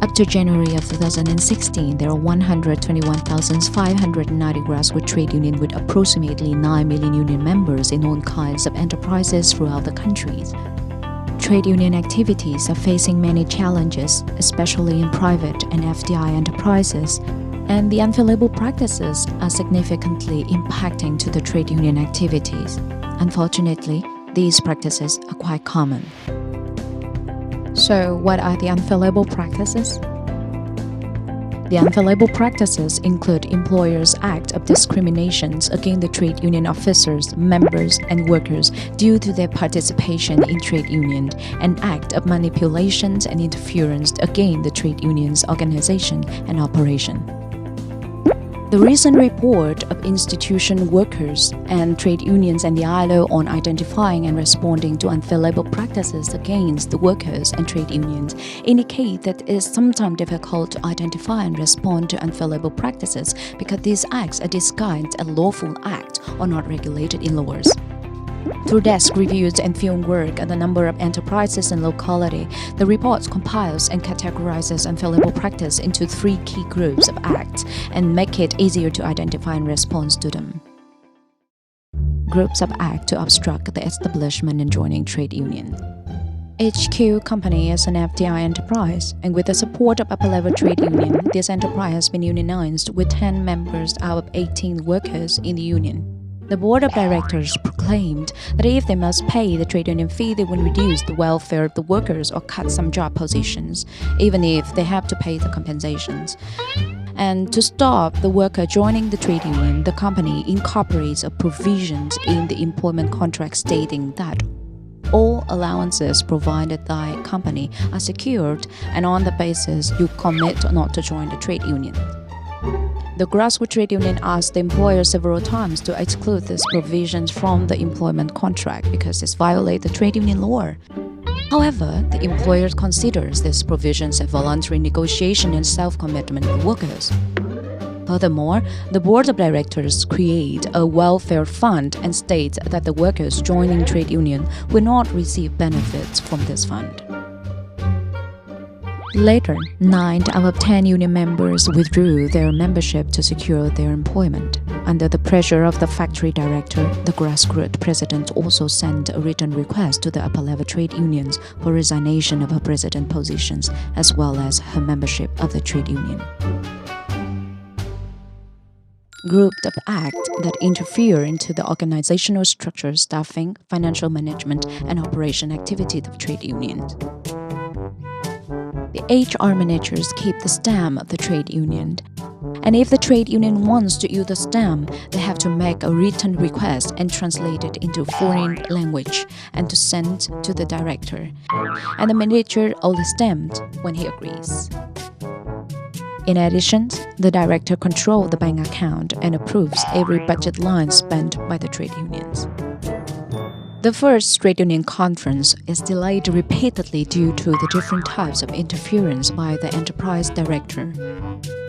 Up to January of 2016, there are 121,590 grassroots trade unions with approximately 9 million union members in all kinds of enterprises throughout the country. Trade union activities are facing many challenges, especially in private and FDI enterprises, and the unfavorable practices are significantly impacting to the trade union activities. Unfortunately, these practices are quite common. So, what are the unfavorable practices? The unfavorable practices include employers' act of discriminations against the trade union officers, members, and workers due to their participation in trade union, and act of manipulations and interference against the trade union's organization and operation. The recent report of institution workers and trade unions and the ILO on identifying and responding to unfavorable practices against the workers and trade unions indicate that it is sometimes difficult to identify and respond to unfavorable practices because these acts are disguised as lawful acts or not regulated in laws. Through desk reviews and field work at a number of enterprises and locality, the report compiles and categorizes unfavorable practice into 3 key groups of acts and make it easier to identify and respond to them. Groups of acts to obstruct the establishment and joining trade union. HQ Company is an FDI enterprise, and with the support of upper level trade union, this enterprise has been unionized with 10 members out of 18 workers in the union. The board of directors proclaimed that if they must pay the trade union fee, they would reduce the welfare of the workers or cut some job positions, even if they have to pay the compensations. And to stop the worker joining the trade union, the company incorporates a provisions in the employment contract stating that all allowances provided by a company are secured, and on the basis you commit not to join the trade union. The grassroots trade union asked the employer several times to exclude these provisions from the employment contract because this violates the trade union law. However, the employer considers these provisions a voluntary negotiation and self-commitment of workers. Furthermore, the board of directors create a welfare fund and states that the workers joining trade union will not receive benefits from this fund. Later, 9 out of 10 union members withdrew their membership to secure their employment. Under the pressure of the factory director, the grassroots president also sent a written request to the upper-level trade unions for resignation of her president positions as well as her membership of the trade union. Groups of acts that interfere into the organizational structure, staffing, financial management, and operation activity of trade unions. The HR managers keep the stamp of the trade union, and if the trade union wants to use the stamp, they have to make a written request and translate it into foreign language and to send to the director, and the manager only stamps when he agrees. In addition, the director controls the bank account and approves every budget line spent by the trade unions. The first trade union conference is delayed repeatedly due to the different types of interference by the enterprise director.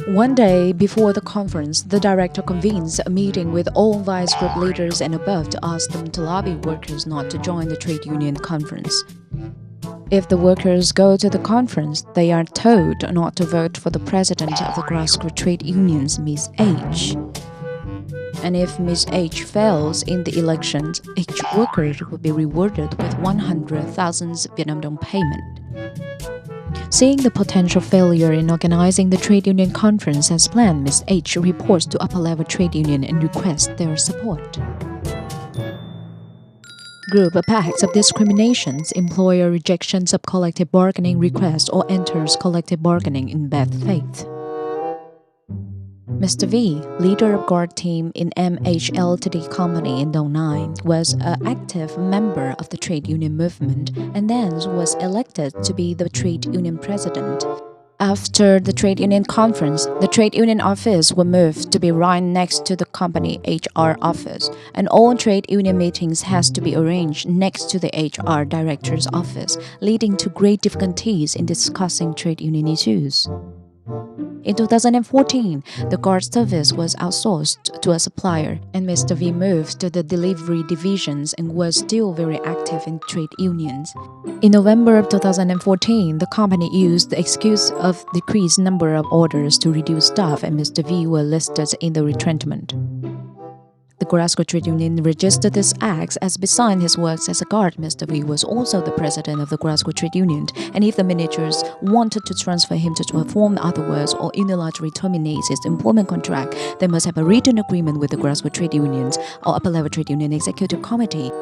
One day before the conference, the director convenes a meeting with all vice group leaders and above to ask them to lobby workers not to join the trade union conference. If the workers go to the conference, they are told not to vote for the president of the grassroots trade unions, Ms. H. And if Ms. H fails in the elections, each worker will be rewarded with 100,000 Vietnam dong payment. Seeing the potential failure in organizing the trade union conference as planned, Ms. H reports to upper-level trade union and requests their support. Group of acts of discriminations, employer rejections of collective bargaining requests or enters collective bargaining in bad faith. Mr. V, leader of guard team in MH Ltd company in Dong Nai, was an active member of the trade union movement and then was elected to be the trade union president. After the trade union conference, the trade union office was moved to be right next to the company HR office, and all trade union meetings has to be arranged next to the HR director's office, leading to great difficulties in discussing trade union issues. In 2014, the guard service was outsourced to a supplier, and Mr. V moved to the delivery divisions and was still very active in trade unions. In November of 2014, the company used the excuse of decreased number of orders to reduce staff, and Mr. V were listed in the retrenchment. The Glasgow Trade Union registered this act as beside his works as a guard, Mr. V was also the president of the Glasgow Trade Union, and if the managers wanted to transfer him to perform other works or unilaterally terminate his employment contract, they must have a written agreement with the Glasgow Trade Unions or Upper Level Trade Union Executive Committee.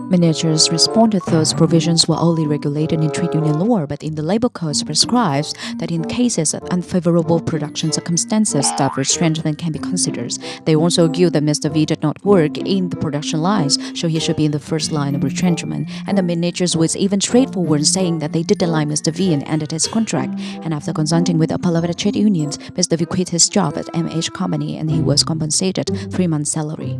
Managers responded those provisions were only regulated in trade union law, but in the Labour Code prescribes that in cases of unfavorable production circumstances, staff retrenchment can be considered. They also argued that Mr. V did not work in the production lines, so he should be in the first line of retrenchment, and the managers was even straightforward saying that they did align Mr. V and ended his contract. And after consulting with upper level trade unions, Mr. V quit his job at MH Company and he was compensated 3 months' salary.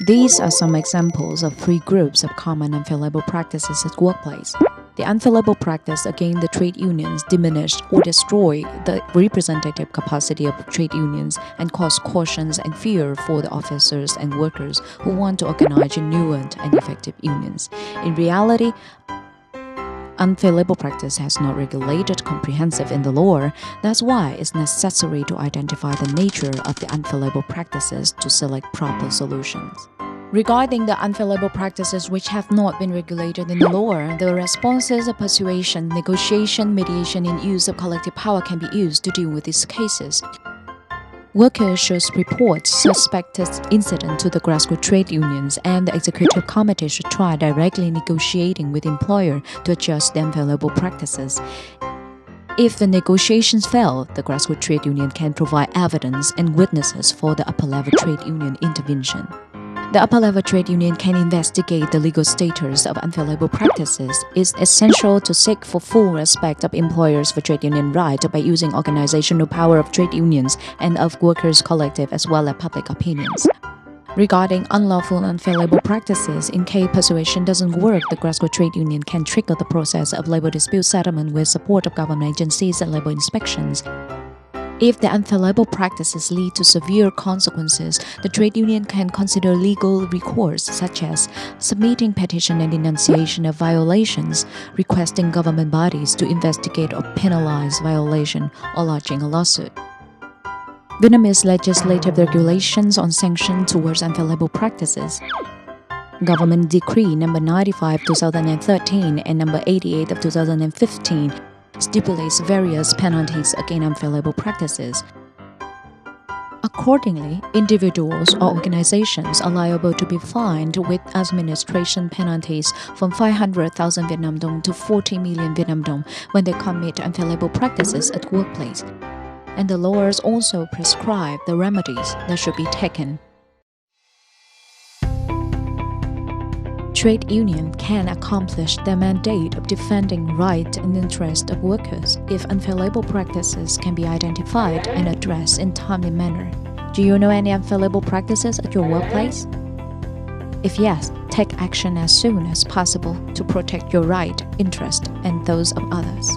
These are some examples of 3 groups of common unfair labor practices at workplace. The unfair labor practice against the trade unions diminished or destroyed the representative capacity of trade unions and caused cautions and fear for the officers and workers who want to organize genuine and effective unions. In reality, unfair labor practice has not regulated comprehensive in the law. That's why it's necessary to identify the nature of the unfair labor practices to select proper solutions. Regarding the unfair labor practices which have not been regulated in the law, the responses of persuasion, negotiation, mediation, and use of collective power can be used to deal with these cases. Workers should report suspected incident to the Glasgow trade unions, and the executive committee should try directly negotiating with employer to adjust the unfair labor practices. If the negotiations fail, the Glasgow trade union can provide evidence and witnesses for the upper level trade union intervention. The upper level trade union can investigate the legal status of unfair labor practices. It's essential to seek for full respect of employers for trade union rights by using organizational power of trade unions and of workers' collective as well as public opinions. Regarding unlawful unfair labor practices, in case persuasion doesn't work, the Glasgow Trade Union can trigger the process of labor dispute settlement with support of government agencies and labor inspections. If the unfair labor practices lead to severe consequences, the trade union can consider legal recourse such as submitting petition and denunciation of violations, requesting government bodies to investigate or penalize violation, or lodging a lawsuit. Vietnamese legislative regulations on sanctions towards unfair labor practices. Government Decree No. 95 2013 and No. 88 of 2015 stipulates various penalties against unfair labor practices. Accordingly, individuals or organizations are liable to be fined with administration penalties from 500,000 Vietnam dong to 40 million Vietnam dong when they commit unfair labor practices at workplace. And the laws also prescribe the remedies that should be taken. Trade union can accomplish their mandate of defending rights and interests of workers if unfair labor practices can be identified and addressed in timely manner. Do you know any unfair labor practices at your workplace? If yes, take action as soon as possible to protect your right, interest, and those of others.